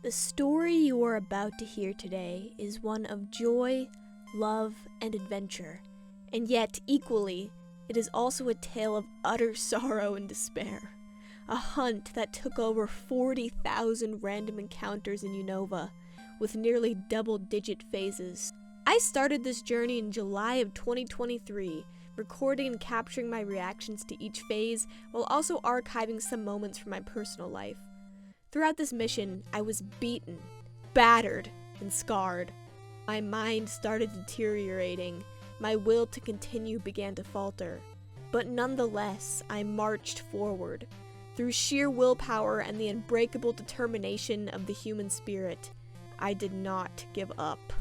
The story you are about to hear today is one of joy, love, and adventure, and yet, equally, it is also a tale of utter sorrow and despair. A hunt that took over 40,000 random encounters in Unova, with nearly double-digit phases. I started this journey in July of 2023, recording and capturing my reactions to each phase, while also archiving some moments from my personal life. Throughout this mission, I was beaten, battered, and scarred. My mind started deteriorating. My will to continue began to falter. But nonetheless, I marched forward. Through sheer willpower and the unbreakable determination of the human spirit, I did not give up.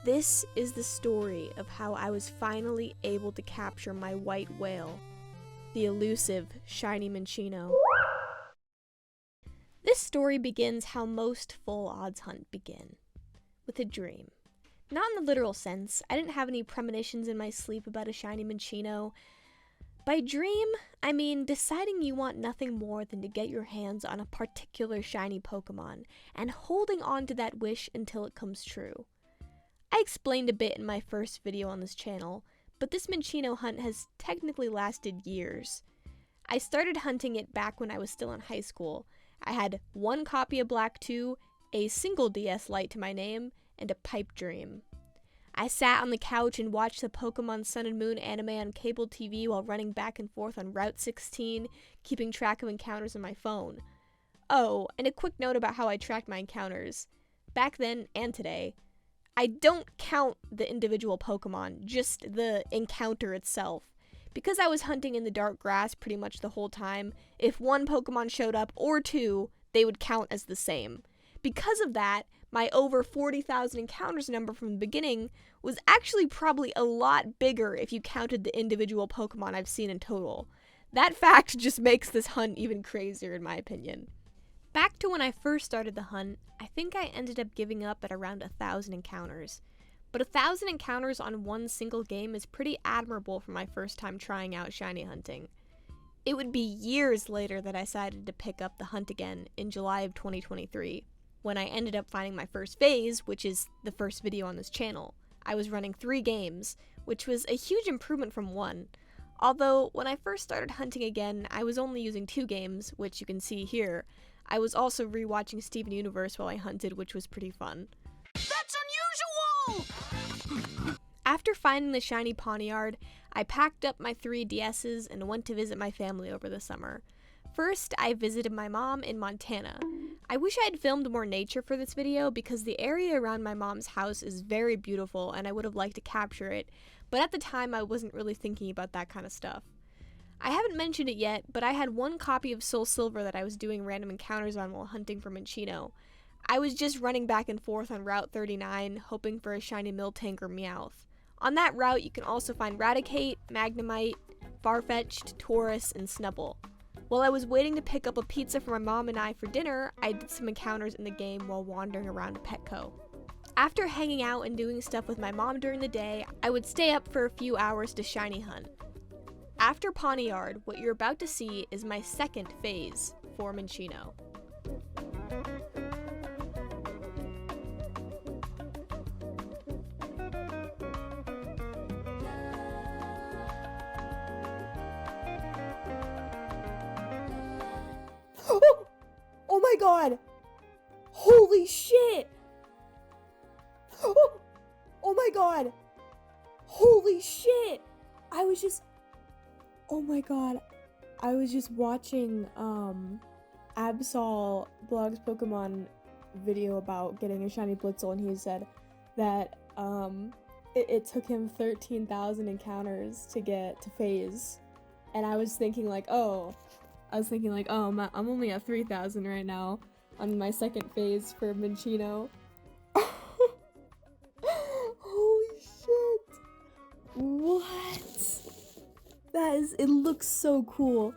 This is the story of how I was finally able to capture my white whale, the elusive shiny Minccino. This story begins how most full odds hunt begin, with a dream. Not in the literal sense. I didn't have any premonitions in my sleep about a shiny Minccino. By dream, I mean deciding you want nothing more than to get your hands on a particular shiny Pokemon and holding on to that wish until it comes true. I explained a bit in my first video on this channel, but this Minccino hunt has technically lasted years. I started hunting it back when I was still in high school. I had one copy of Black 2, a single DS Lite to my name, and a pipe dream. I sat on the couch and watched the Pokemon Sun and Moon anime on cable TV while running back and forth on Route 16, keeping track of encounters on my phone. Oh, and a quick note about how I tracked my encounters. Back then and today, I don't count the individual Pokemon, just the encounter itself. Because I was hunting in the dark grass pretty much the whole time, if one Pokemon showed up or two, they would count as the same. Because of that, my over 40,000 encounters number from the beginning was actually probably a lot bigger if you counted the individual Pokemon I've seen in total. That fact just makes this hunt even crazier in my opinion. Back to when I first started the hunt, I think I ended up giving up at around 1,000 encounters. But 1,000 encounters on one single game is pretty admirable for my first time trying out shiny hunting. It would be years later that I decided to pick up the hunt again in July of 2023, when I ended up finding my first phase, which is the first video on this channel. I was running 3 games, which was a huge improvement from 1. Although, when I first started hunting again, I was only using 2 games, which you can see here. I was also rewatching Steven Universe while I hunted, which was pretty fun. That's unusual! After finding the shiny Pawniard, I packed up my 3 DSs and went to visit my family over the summer. First, I visited my mom in Montana. I wish I had filmed more nature for this video because the area around my mom's house is very beautiful and I would have liked to capture it, but at the time I wasn't really thinking about that kind of stuff. I haven't mentioned it yet, but I had one copy of Soul Silver that I was doing random encounters on while hunting for Minccino. I was just running back and forth on Route 39, hoping for a shiny Miltank or Meowth. On that route, you can also find Raticate, Magnemite, Farfetch'd, Tauros, and Snubbull. While I was waiting to pick up a pizza for my mom and I for dinner, I did some encounters in the game while wandering around Petco. After hanging out and doing stuff with my mom during the day, I would stay up for a few hours to shiny hunt. After Pawniard, what you're about to see is my second phase for Minccino. Oh my god! Holy shit! Oh my god! Holy shit! I was just watching Absol Blog's Pokemon video about getting a shiny Blitzel, and he said that it took him 13,000 encounters to get to phase. And I was thinking like, I'm only at 3,000 right now on my second phase for Minccino. Holy shit! What? It looks so cool.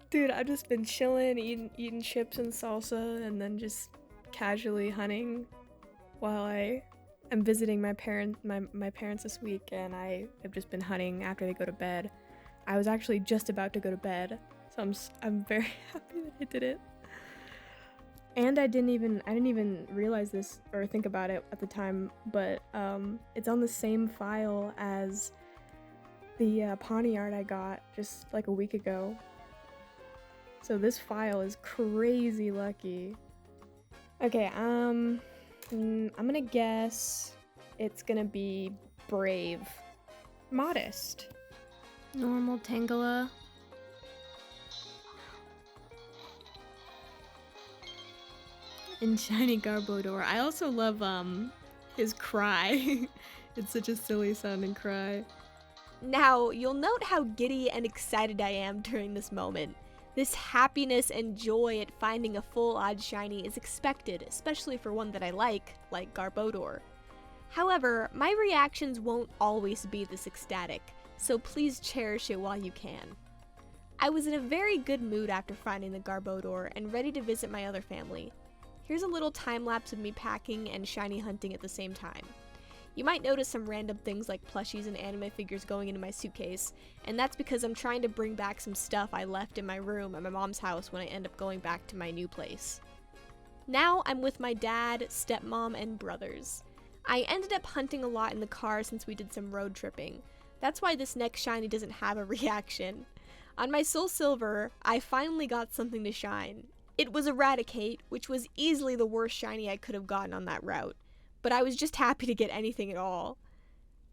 Dude, I've just been chilling, eating chips and salsa, and then just casually hunting while I am visiting my parents this week, and I have just been hunting after they go to bed. I was actually just about to go to bed, so I'm very happy that I did it. And I didn't even realize this or think about it at the time, but it's on the same file as the Poniard I got just like a week ago. So this file is crazy lucky. Okay, I'm gonna guess it's gonna be brave. Modest. Normal Tangela. And Shiny Garbodor. I also love his cry. It's such a silly sounding cry. Now, you'll note how giddy and excited I am during this moment. This happiness and joy at finding a full odd shiny is expected, especially for one that I like Garbodor. However, my reactions won't always be this ecstatic, so please cherish it while you can. I was in a very good mood after finding the Garbodor and ready to visit my other family. Here's a little time lapse of me packing and shiny hunting at the same time. You might notice some random things like plushies and anime figures going into my suitcase, and that's because I'm trying to bring back some stuff I left in my room at my mom's house when I end up going back to my new place. Now I'm with my dad, stepmom, and brothers. I ended up hunting a lot in the car since we did some road tripping. That's why this next shiny doesn't have a reaction. On my Soul Silver, I finally got something to shine. It was Eradicate, which was easily the worst shiny I could have gotten on that route, but I was just happy to get anything at all.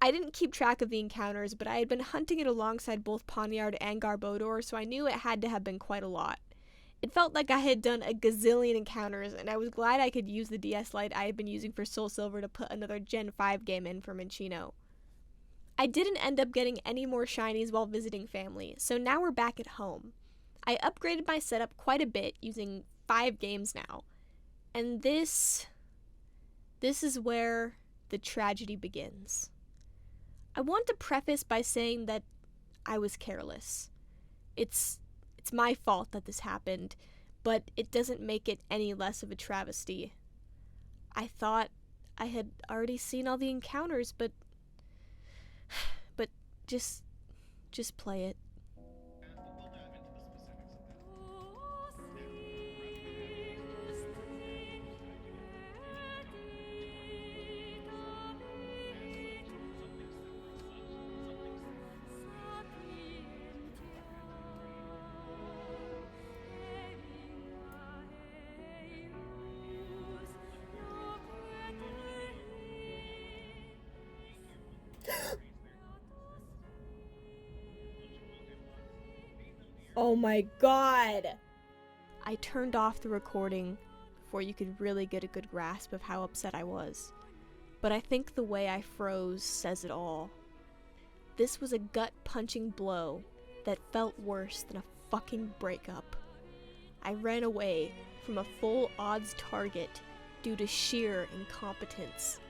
I didn't keep track of the encounters, but I had been hunting it alongside both Poniard and Garbodor, so I knew it had to have been quite a lot. It felt like I had done a gazillion encounters, and I was glad I could use the DS Lite I had been using for Soul Silver to put another Gen 5 game in for Minccino. I didn't end up getting any more shinies while visiting family, so now we're back at home. I upgraded my setup quite a bit, using 5 games now. And this is where the tragedy begins. I want to preface by saying that I was careless. It's my fault that this happened, but it doesn't make it any less of a travesty. I thought I had already seen all the encounters, but just play it. Oh my god! I turned off the recording before you could really get a good grasp of how upset I was. But I think the way I froze says it all. This was a gut-punching blow that felt worse than a fucking breakup. I ran away from a full odds target due to sheer incompetence.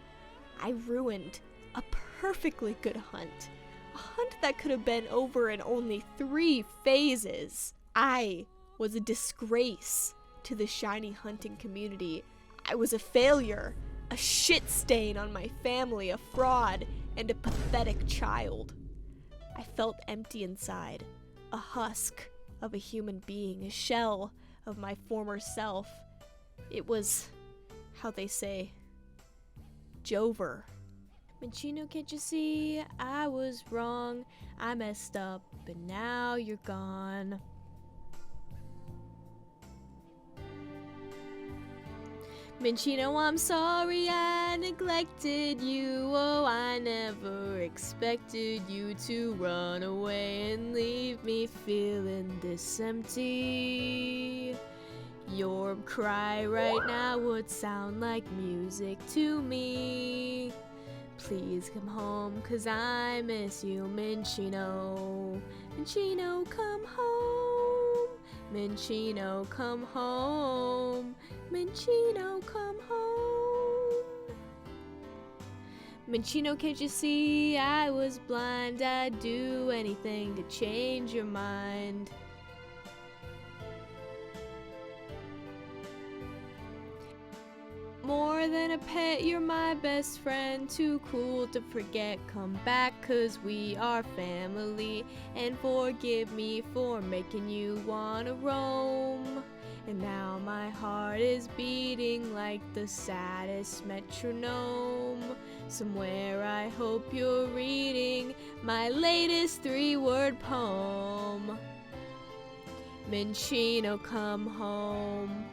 I ruined a perfectly good hunt. A hunt that could have been over in only 3 phases. I was a disgrace to the shiny hunting community. I was a failure, a shit stain on my family, a fraud, and a pathetic child. I felt empty inside, a husk of a human being, a shell of my former self. It was, how they say, Jover. Minccino, can't you see? I was wrong. I messed up, but now you're gone. Minccino, I'm sorry I neglected you. Oh, I never expected you to run away and leave me feeling this empty. Your cry right now would sound like music to me. Please come home, 'cause I miss you, Minccino. Minccino, come home. Minccino, come home. Minccino, come home. Minccino, can't you see? I was blind. I'd do anything to change your mind. More than a pet, you're my best friend. Too cool to forget, come back, 'cause we are family. And forgive me for making you wanna roam. And now my heart is beating like the saddest metronome. Somewhere I hope you're reading my latest 3-word poem. Minchino, come home.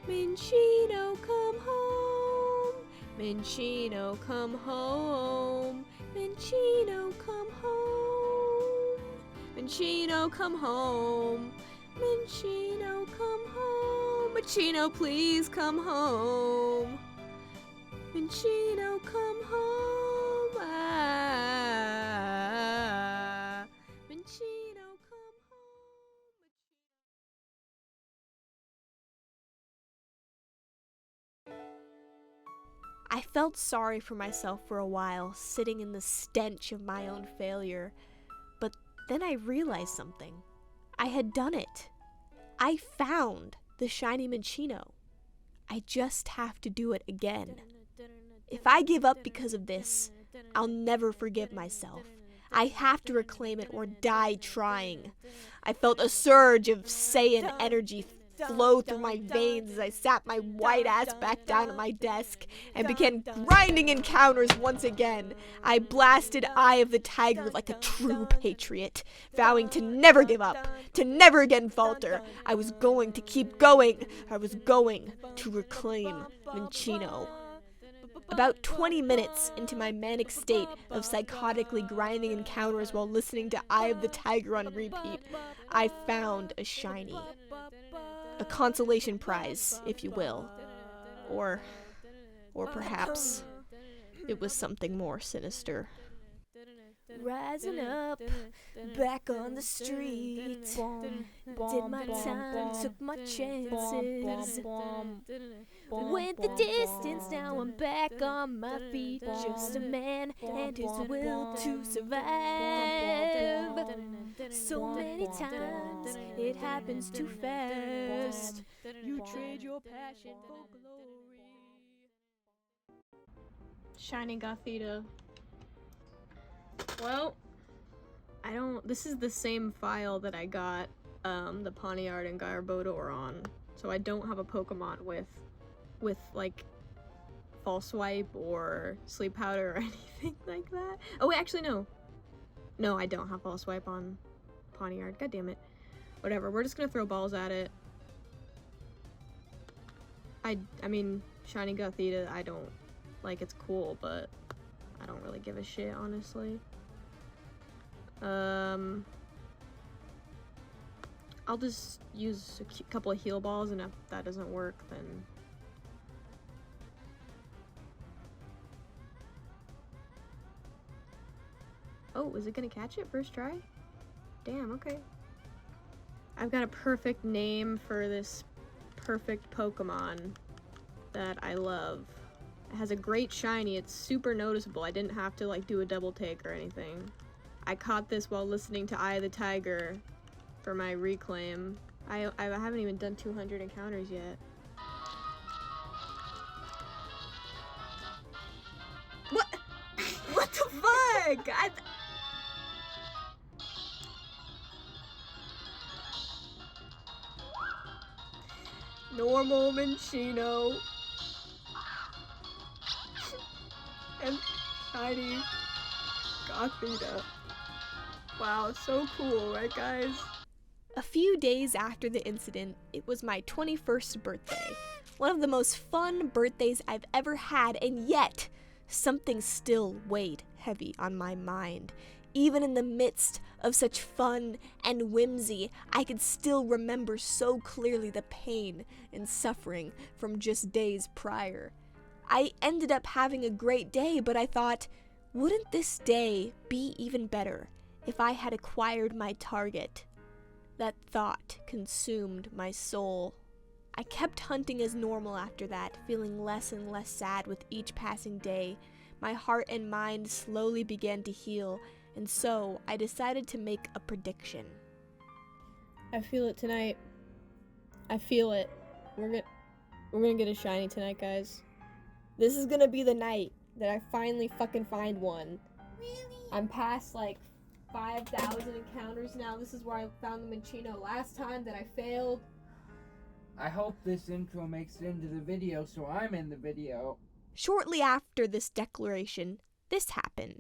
Minchino, come home. Minchino, come home. Minchino, come home. Minchino, come home. Minchino, come home. Minchino, please come home. Minchino, come home. Ah. Minchino, come home. I felt sorry for myself for a while, sitting in the stench of my own failure. But then I realized something. I had done it. I found the shiny Minchino. I just have to do it again. If I give up because of this, I'll never forgive myself. I have to reclaim it or die trying. I felt a surge of Saiyan energy flow through my veins as I sat my white ass back down at my desk and began grinding encounters once again. I blasted Eye of the Tiger like a true patriot, vowing to never give up, to never again falter. I was going to keep going. I was going to reclaim Minchino. About 20 minutes into my manic state of psychotically grinding encounters while listening to Eye of the Tiger on repeat, I found a shiny. A consolation prize, if you will. Or perhaps it was something more sinister. Rising up, back on the street. Did my time, took my chances. Went the distance, now I'm back on my feet. Just a man and his will to survive. So many times it happens too fast. You trade your passion for glory. Shiny Gothita. Well, this is the same file that I got the Pawniard and Gyarados on, so I don't have a Pokemon with like False Swipe or Sleep Powder or anything like that. Oh wait, actually no, I don't have False Swipe on Pawniard. God damn it. Whatever. We're just gonna throw balls at it. I mean, Shiny Gothita, I don't like. It's cool, but I don't really give a shit, honestly. I'll just use a couple of heal balls, and if that doesn't work, then... Oh, is it gonna catch it first try? Damn, okay. I've got a perfect name for this perfect Pokemon that I love. It has a great shiny, it's super noticeable. I didn't have to like do a double take or anything. I caught this while listening to Eye of the Tiger for my reclaim. I haven't even done 200 encounters yet. What? What the fuck? Normal Minchino. And shiny Gothita. Wow, so cool, right guys? A few days after the incident, it was my 21st birthday. One of the most fun birthdays I've ever had, and yet, something still weighed heavy on my mind. Even in the midst of such fun and whimsy, I could still remember so clearly the pain and suffering from just days prior. I ended up having a great day, but I thought, wouldn't this day be even better if I had acquired my target? That thought consumed my soul. I kept hunting as normal after that, feeling less and less sad with each passing day. My heart and mind slowly began to heal, and so I decided to make a prediction. I feel it tonight. I feel it. We're gonna get a shiny tonight, guys. This is gonna be the night that I finally fucking find one. Really? I'm past like 5,000 encounters now. This is where I found the Minchino last time that I failed. I hope this intro makes it into the video so I'm in the video. Shortly after this declaration, this happened.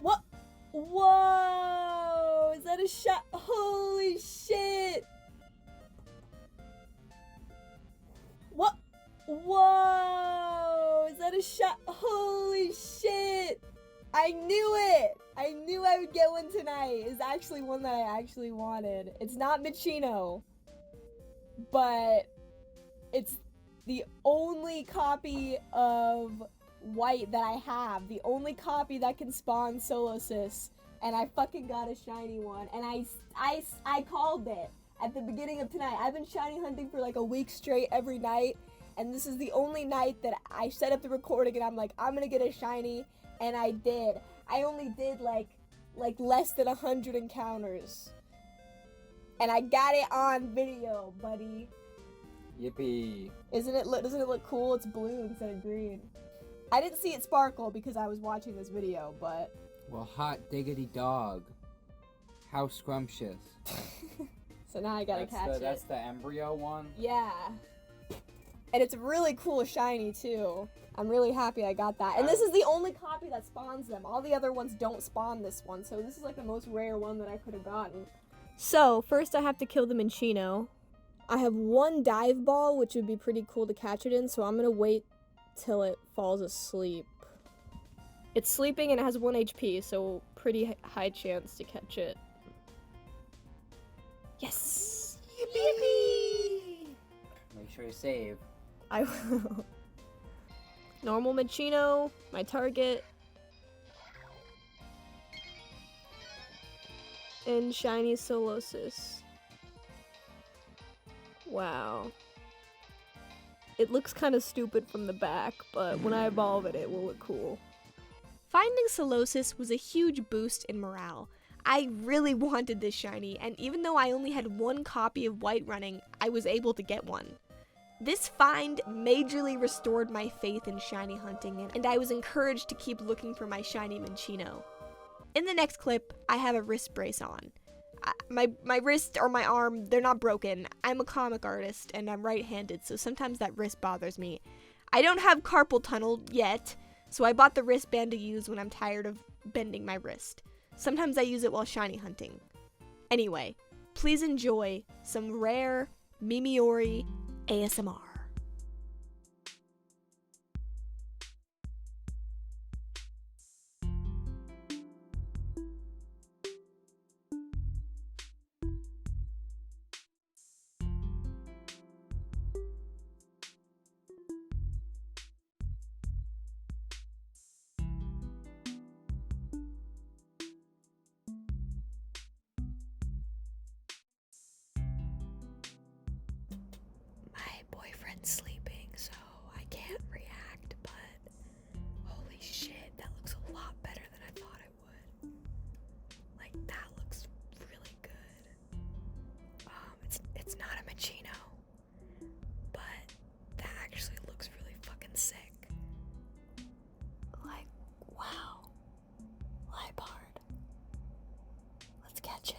What? Whoa! Is that a shot? Holy shit! What? Whoa! Is that a shot? Holy shit! I knew it! I knew I would get one tonight. It's actually one that I actually wanted. It's not Machino, but it's the only copy of white that I have. The only copy that can spawn Solosis. And I fucking got a shiny one. And I called it at the beginning of tonight. I've been shiny hunting for like a week straight every night. And this is the only night that I set up the recording and I'm like, I'm gonna get a shiny. And I did. I only did like less than 100 encounters. And I got it on video, buddy. Yippee. Doesn't it look cool? It's blue instead of green. I didn't see it sparkle because I was watching this video, but... Well, hot diggity dog. How scrumptious. So now I gotta catch it. That's the embryo one? Yeah. And it's really cool shiny, too. I'm really happy I got that. And this is the only copy that spawns them. All the other ones don't spawn this one, so this is like the most rare one that I could have gotten. So, first I have to kill the Minccino. I have one dive ball, which would be pretty cool to catch it in, so I'm gonna wait till it falls asleep. It's sleeping and it has 1 HP, so pretty high chance to catch it. Yes! Yippee! Make sure you save. I will. Normal Minccino, my target. And shiny Solosis. Wow. It looks kind of stupid from the back, but when I evolve it, it will look cool. Finding Solosis was a huge boost in morale. I really wanted this shiny, and even though I only had one copy of White running, I was able to get one. This find majorly restored my faith in shiny hunting, and I was encouraged to keep looking for my shiny Minccino. In the next clip, I have a wrist brace on. My wrist or my arm, they're not broken. I'm a comic artist, and I'm right-handed, so sometimes that wrist bothers me. I don't have carpal tunnel yet, so I bought the wristband to use when I'm tired of bending my wrist. Sometimes I use it while shiny hunting. Anyway, please enjoy some rare Mimiori ASMR. Sleeping, so I can't react, but holy shit, that looks a lot better than I thought it would. Like, that looks really good. It's not a Minccino, but that actually looks really fucking sick. Like, wow. Leopard. Let's catch it.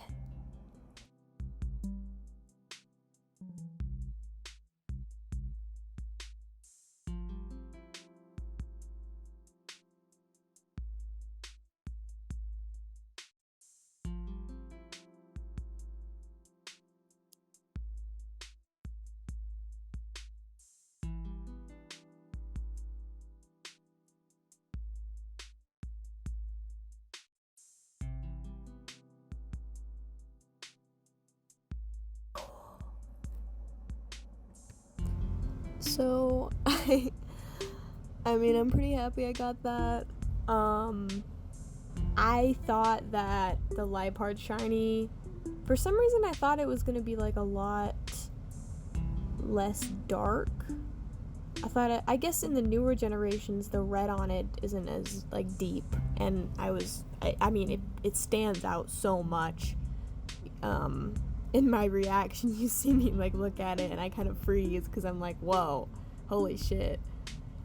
So, I mean, I'm pretty happy I got that. I thought that the Leopard shiny, for some reason I thought it was gonna be like a lot less dark. I guess in the newer generations, the red on it isn't as, like, deep, and I mean, it stands out so much. In my reaction, you see me, like, look at it, and I kind of freeze, because I'm like, whoa, holy shit.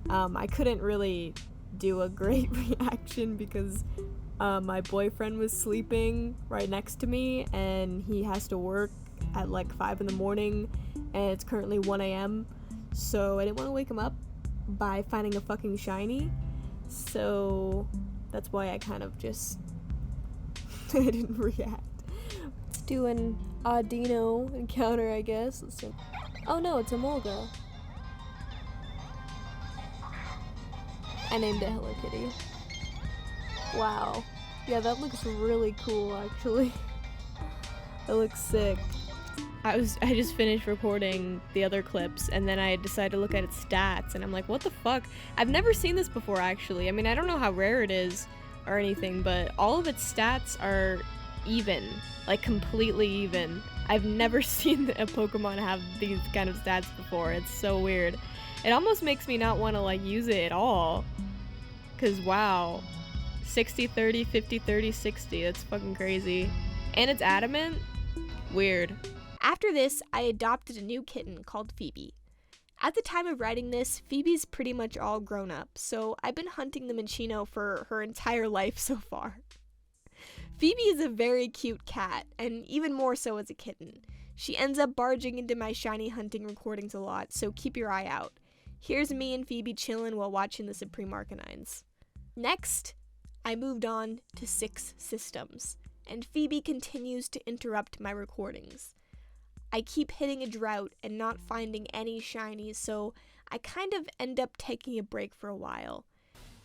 I couldn't really do a great reaction because my boyfriend was sleeping right next to me and he has to work at like 5 in the morning and it's currently 1 a.m. So I didn't want to wake him up by finding a fucking shiny. So that's why I kind of just I didn't react. Let's do an Audino encounter, I guess. Let's see. Oh no, it's a Mulga. I named it Hello Kitty. Wow. Yeah, that looks really cool, actually. That looks sick. I just finished recording the other clips, and then I decided to look at its stats, and I'm like, what the fuck? I've never seen this before, actually. I mean, I don't know how rare it is or anything, but all of its stats are even. Like, completely even. I've never seen a Pokemon have these kind of stats before. It's so weird. It almost makes me not want to, like, use it at all. Because, wow. 60-30, 50-30, 60. That's fucking crazy. And it's adamant? Weird. After this, I adopted a new kitten called Phoebe. At the time of writing this, Phoebe's pretty much all grown up, so I've been hunting the Minccino for her entire life so far. Phoebe is a very cute cat, and even more so as a kitten. She ends up barging into my shiny hunting recordings a lot, so keep your eye out. Here's me and Phoebe chillin' while watching the Supreme Arcanines. Next, I moved on to 6 systems, and Phoebe continues to interrupt my recordings. I keep hitting a drought and not finding any shinies, so I kind of end up taking a break for a while.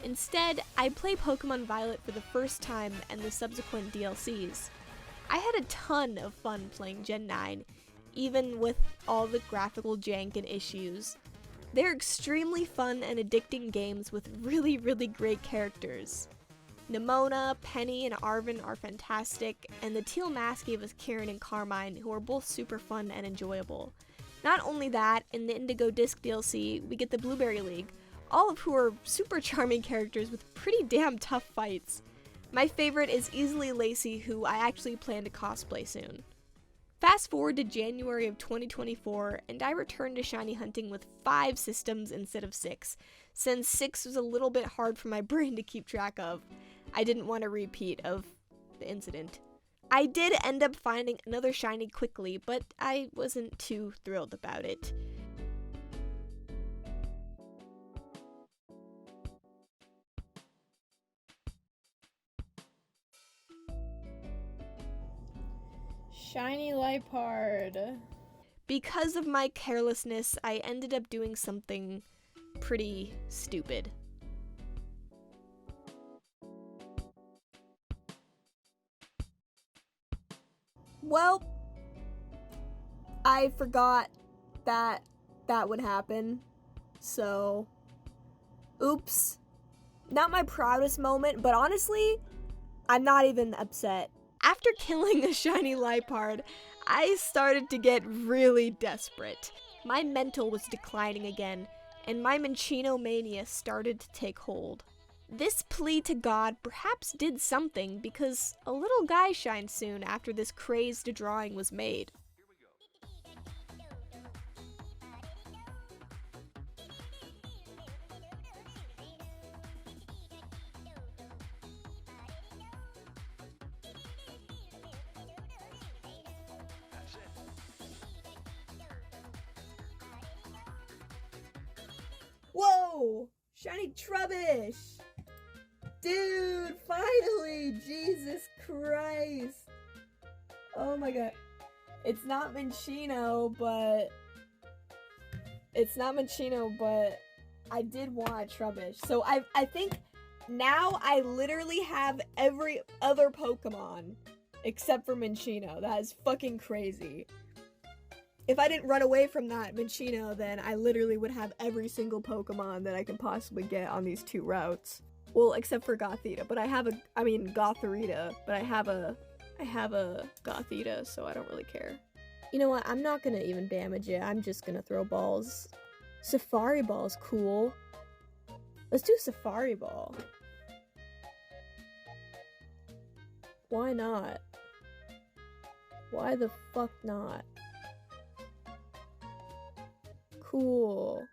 Instead, I play Pokemon Violet for the first time and the subsequent DLCs. I had a ton of fun playing Gen 9, even with all the graphical jank and issues. They're extremely fun and addicting games with really, really great characters. Nimona, Penny, and Arven are fantastic, and the Teal Mask gave us Kieran and Carmine, who are both super fun and enjoyable. Not only that, in the Indigo Disc DLC, we get the Blueberry League, all of who are super charming characters with pretty damn tough fights. My favorite is easily Lacey, who I actually plan to cosplay soon. Fast forward to January of 2024, and I returned to shiny hunting with 5 systems instead of 6, since 6 was a little bit hard for my brain to keep track of. I didn't want a repeat of the incident. I did end up finding another shiny quickly, but I wasn't too thrilled about it. Shiny Lipard. Because of my carelessness, I ended up doing something pretty stupid. Well, I forgot that would happen, so oops. Not my proudest moment, but honestly, I'm not even upset. After killing a shiny Lipard, I started to get really desperate. My mental was declining again, and my Minccino mania started to take hold. This plea to God perhaps did something, because a little guy shined soon after this crazed drawing was made. Whoa! Shiny Trubbish! Dude, finally! Jesus Christ! Oh my god. It's not Minccino, but I did want a Trubbish. So I think now I literally have every other Pokemon except for Minccino. That is fucking crazy. If I didn't run away from that Minccino, then I literally would have every single Pokemon that I can possibly get on these 2 routes. Well, except for Gothita, but Gotharita, but I have a Gothita, so I don't really care. You know what, I'm not gonna even damage it, I'm just gonna throw balls. Safari Ball's cool. Let's do Safari Ball. Why not? Why the fuck not? Cool.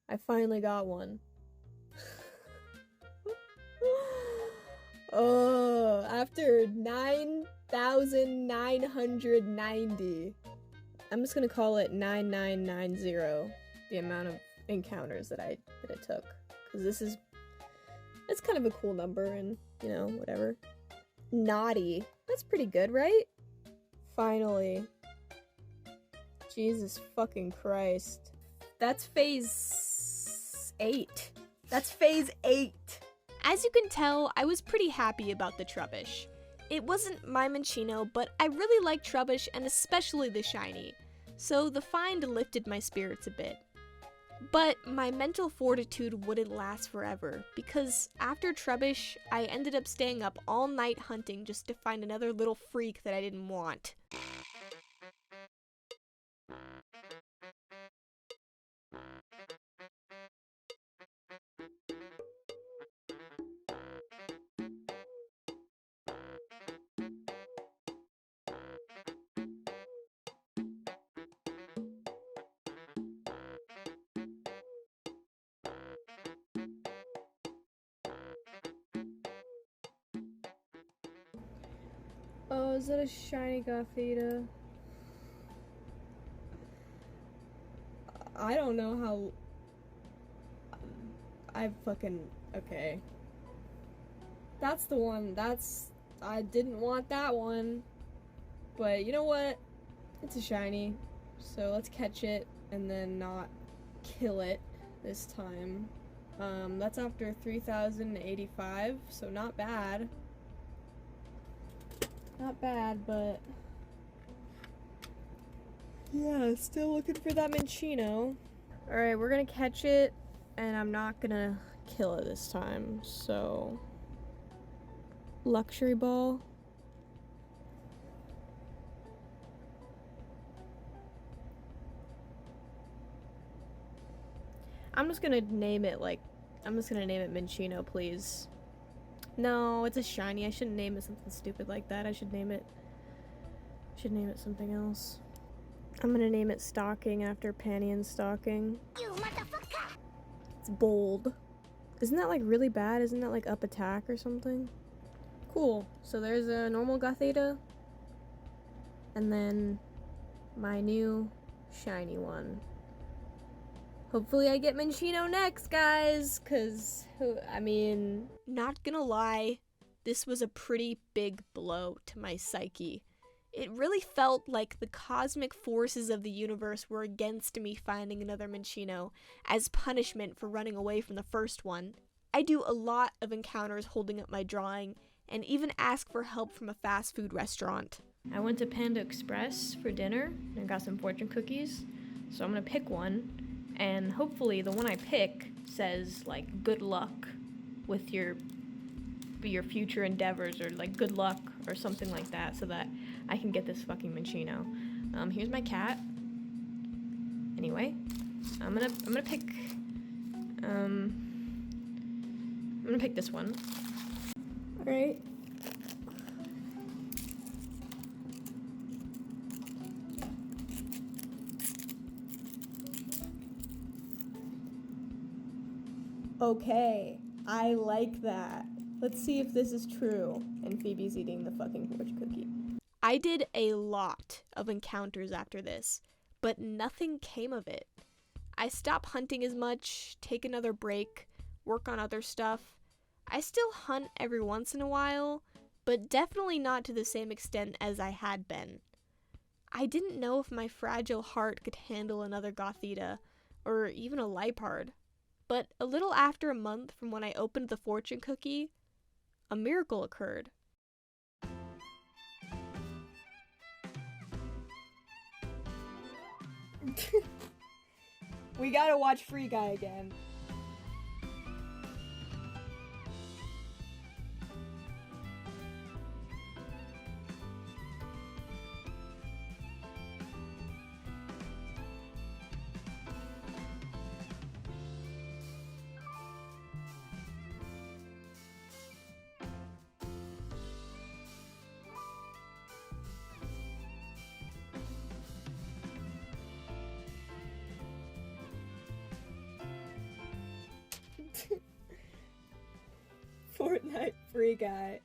I finally got one. after 9,990. I'm just gonna call it 9990, the amount of encounters that I took. Because it's kind of a cool number and, you know, whatever. Naughty. That's pretty good, right? Finally. Jesus fucking Christ. That's phase 8. That's phase 8. As you can tell, I was pretty happy about the Trubbish. It wasn't my Minccino, but I really like Trubbish and especially the shiny, so the find lifted my spirits a bit. But my mental fortitude wouldn't last forever, because after Trubbish, I ended up staying up all night hunting just to find another little freak that I didn't want. Oh, is that a shiny Gothita? I don't know how... Okay. That's the one. I didn't want that one. But you know what? It's a shiny. So let's catch it and then not kill it this time. That's after 3,085, so not bad. Not bad, but... yeah, still looking for that Minccino. Alright, we're gonna catch it, and I'm not gonna kill it this time, so... Luxury Ball. I'm just gonna name it Minccino, please. No, it's a shiny. I shouldn't name it something stupid like that. I should name it something else. I'm gonna name it Stocking after Panty and Stocking. You motherfucker! It's bold. Isn't that like really bad? Isn't that like up attack or something? Cool. So there's a normal Gothita. And then my new shiny one. Hopefully I get Minccino next, guys, cause, I mean... Not gonna lie, this was a pretty big blow to my psyche. It really felt like the cosmic forces of the universe were against me finding another Minccino as punishment for running away from the first one. I do a lot of encounters holding up my drawing, and even ask for help from a fast food restaurant. I went to Panda Express for dinner and got some fortune cookies, so I'm gonna pick one. And hopefully the one I pick says, like, good luck with your future endeavors, or, like, good luck or something like that, so that I can get this fucking Minccino. Here's my cat. Anyway, I'm gonna pick this one. Alright. Okay, I like that. Let's see if this is true. And Phoebe's eating the fucking fortune cookie. I did a lot of encounters after this, but nothing came of it. I stopped hunting as much, take another break, work on other stuff. I still hunt every once in a while, but definitely not to the same extent as I had been. I didn't know if my fragile heart could handle another Gothita, or even a Lipard. But a little after a month from when I opened the fortune cookie, a miracle occurred. We gotta watch Free Guy again. Fortnite Free Guy.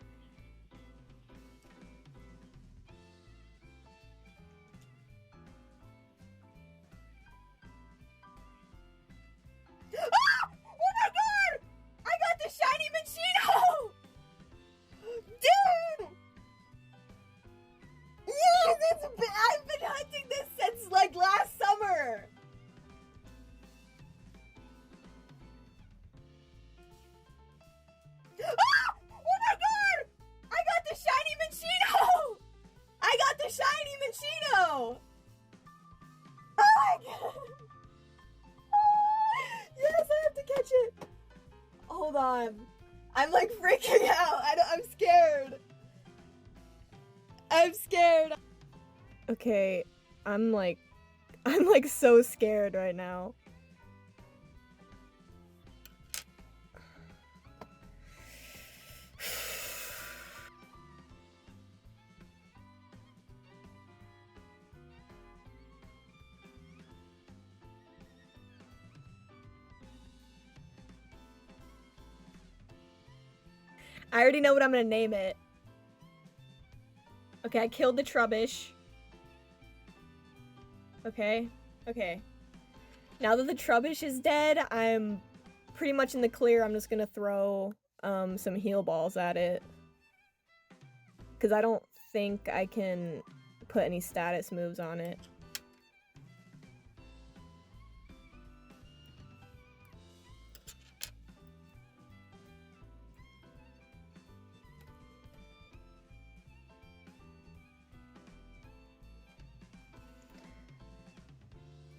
I'm like freaking out. I'm scared. I'm scared. Okay, I'm like so scared right now. I already know what I'm gonna name it. Okay, I killed the Trubbish. Okay, okay. Now that the Trubbish is dead, I'm pretty much in the clear. I'm just gonna throw some heal balls at it. Because I don't think I can put any status moves on it.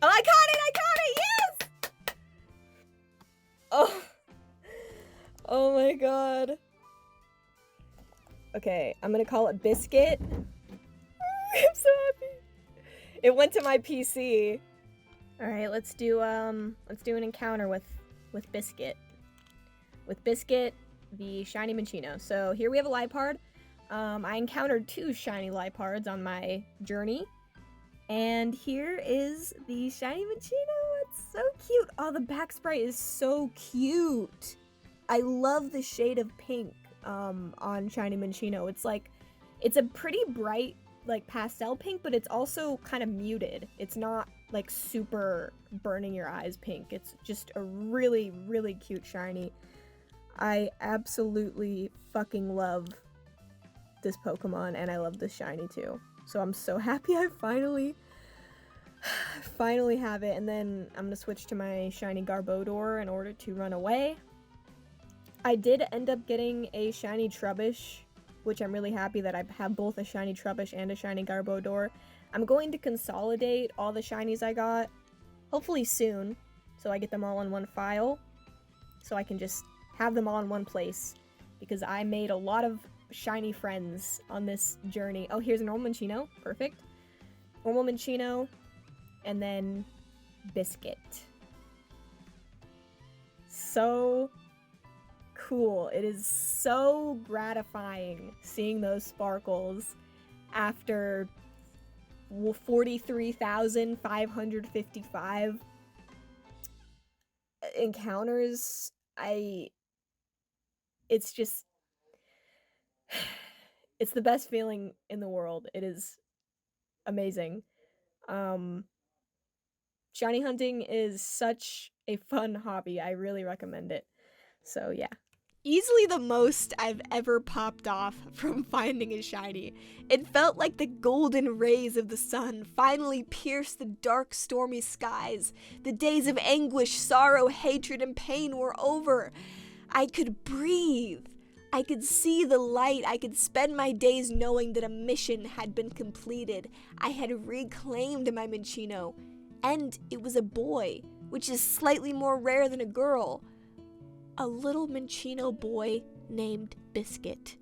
Oh, I caught it! Yes! Oh. Oh my god. Okay, I'm gonna call it Biscuit. I'm so happy. It went to my PC. Alright, let's do an encounter with Biscuit. With Biscuit, the shiny Minccino. So here we have a Liepard. I encountered 2 shiny Liepards on my journey. And here is the shiny Minccino. It's so cute. Oh, the back sprite is so cute. I love the shade of pink on shiny Minccino. It's a pretty bright like pastel pink, but it's also kind of muted. It's not like super burning your eyes pink. It's just a really, really cute shiny. I absolutely fucking love this Pokemon, and I love this shiny too. So I'm so happy I finally have it. And then I'm gonna switch to my shiny Garbodor in order to run away. I did end up getting a shiny Trubbish, which I'm really happy that I have both a shiny Trubbish and a shiny Garbodor. I'm going to consolidate all the shinies I got, hopefully soon, so I get them all in one file, so I can just have them all in one place, because I made a lot of shiny friends on this journey. Oh, here's a normal Minccino. Perfect. Normal Minccino, and then Biscuit. So cool. It is so gratifying seeing those sparkles after 43,555 encounters. It's just, it's the best feeling in the world. It is amazing. Shiny hunting is such a fun hobby. I really recommend it. So yeah. Easily the most I've ever popped off from finding a shiny. It felt like the golden rays of the sun finally pierced the dark, stormy skies. The days of anguish, sorrow, hatred, and pain were over. I could breathe. I could see the light. I could spend my days knowing that a mission had been completed. I had reclaimed my Minccino. And it was a boy, which is slightly more rare than a girl. A little Minccino boy named Biscuit.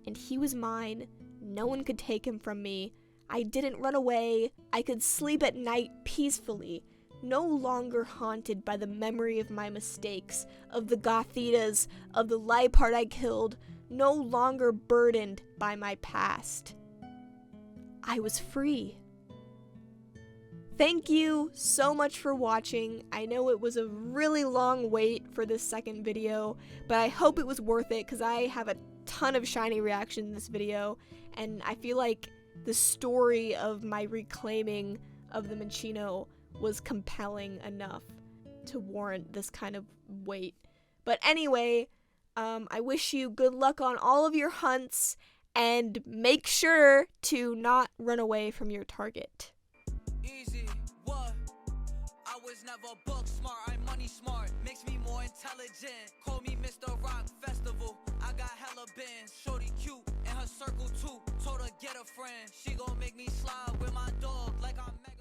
And he was mine. No one could take him from me. I didn't run away. I could sleep at night peacefully, no longer haunted by the memory of my mistakes, of the Gothitas, of the Liepard I killed, no longer burdened by my past. I was free. Thank you so much for watching. I know it was a really long wait for this second video, but I hope it was worth it because I have a ton of shiny reaction in this video, and I feel like the story of my reclaiming of the Minccino was compelling enough to warrant this kind of wait. But anyway, I wish you good luck on all of your hunts, and make sure to not run away from your target. Easy, what? I was never book smart, I'm money smart. Makes me more intelligent. Call me Mr. Rock Festival. I got hella bands. Shorty cute in her circle too. Told her get a friend. She gon' make me slide with my dog like I'm mega.